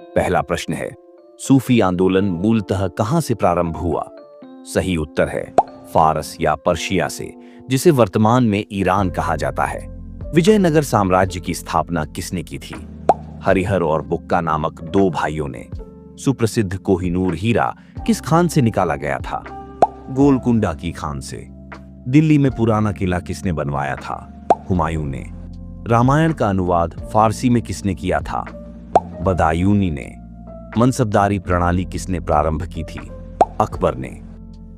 पहला प्रश्न है, सूफी आंदोलन मूलतः कहां से प्रारंभ हुआ? सही उत्तर है फारस या पर्शिया से, जिसे वर्तमान में ईरान कहा जाता है। विजयनगर साम्राज्य की स्थापना किसने की थी? हरिहर और बुक्का नामक दो भाइयों ने। सुप्रसिद्ध कोहिनूर हीरा किस खान से निकाला गया था? गोलकुंडा की खान से। दिल्ली में पुराना किला किसने बनवाया था? हुमायूं ने। रामायण का अनुवाद फारसी में किसने किया था? बदायूनी ने। मनसबदारी प्रणाली किसने प्रारंभ की थी? अकबर ने।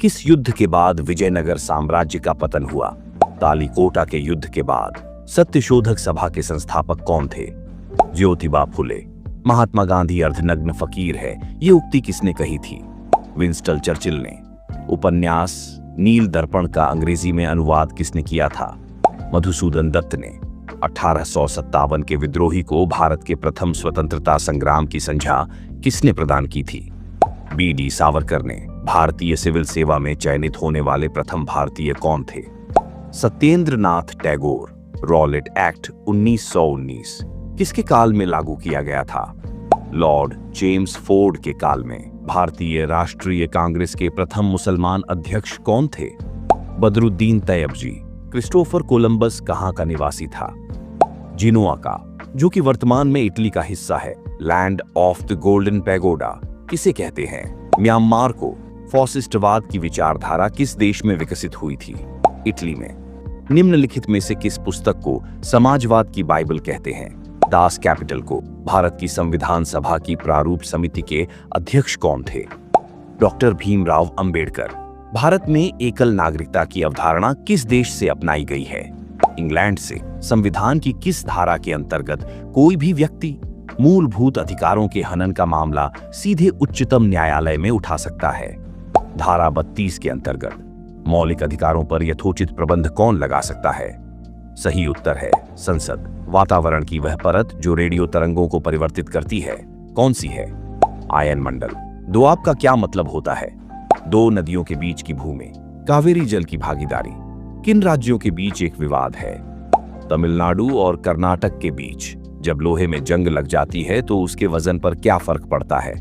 किस युद्ध के बाद विजयनगर साम्राज्य का पतन हुआ? तालीकोटा के युद्ध के बाद। सत्यशोधक सभा के संस्थापक कौन थे? ज्योतिबा फुले। महात्मा गांधी अर्धनग्न फकीर है, ये उक्ति किसने कही थी? विंस्टन चर्चिल ने। उपन्यास नील दर्पण का अंग्रेजी में अनुवाद किसने किया था? मधुसूदन दत्त ने। 1857 के विद्रोही को भारत के प्रथम स्वतंत्रता संग्राम की संज्ञा किसने प्रदान की थी? बी.डी. सावरकर ने। भारतीय सिविल सेवा में चयनित होने वाले प्रथम भारतीय कौन थे? सत्येंद्र नाथ टैगोर। रॉलेट एक्ट 1919 किसके काल में लागू किया गया था? लॉर्ड जेम्स फोर्ड के काल में। भारतीय राष्ट्रीय कांग्रेस के प्रथम मुसलमान अध्यक्ष कौन थे? बदरुद्दीन तैयबजी। क्रिस्टोफर कोलंबस कहां का निवासी था? जिनोआ का, जो कि वर्तमान में इटली का हिस्सा है। Land of the golden pagoda किसे कहते हैं? म्यांमार को। फॉसिस्टवाद की विचारधारा किस देश में विकसित हुई थी? इटली में। निम्नलिखित में से किस पुस्तक को समाजवाद की बाइबल कहते हैं? दास कैपिटल को। भारत की संविधान सभा की प्रारूप समिति के अध्यक्ष कौन थे? डॉक्टर भीमराव अंबेडकर। भारत में एकल नागरिकता की अवधारणा किस देश से अपनाई गई है? इंग्लैंड से। संविधान की किस धारा के अंतर्गत कोई भी व्यक्ति मूलभूत अधिकारों के हनन का मामला सीधे उच्चतम न्यायालय में उठा सकता है? धारा 32 के अंतर्गत। मौलिक अधिकारों पर यथोचित प्रबंध कौन लगा सकता है? सही उत्तर है संसद। वातावरण की वह परत जो रेडियो तरंगों को परिवर्तित करती है, कौन सी है? आयन मंडल। दोआब का क्या मतलब होता है? दो नदियों के बीच की भूमि। कावेरी जल की भागीदारी। किन राज्यों के बीच एक विवाद है? तमिलनाडु और कर्नाटक के बीच। जब लोहे में जंग लग जाती है तो उसके वजन पर क्या फर्क पड़ता है?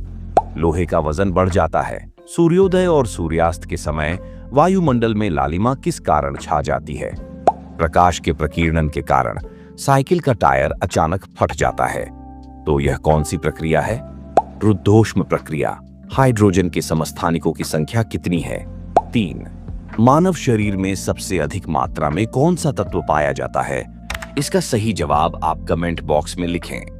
लोहे का वजन बढ़ जाता है। सूर्योदय और सूर्यास्त के समय वायुमंडल में लालिमा किस कारण छा जाती है? प्रकाश के प्रकीर्णन के कारण। साइकिल का टायर अचानक फट जाता है, तो यह कौन सी प्रक्रिया है? रुद्धोष्म प्रक्रिया। हाइड्रोजन के समस्थानिकों की संख्या कितनी है? 3। मानव शरीर में सबसे अधिक मात्रा में कौन सा तत्व पाया जाता है? इसका सही जवाब आप कमेंट बॉक्स में लिखें।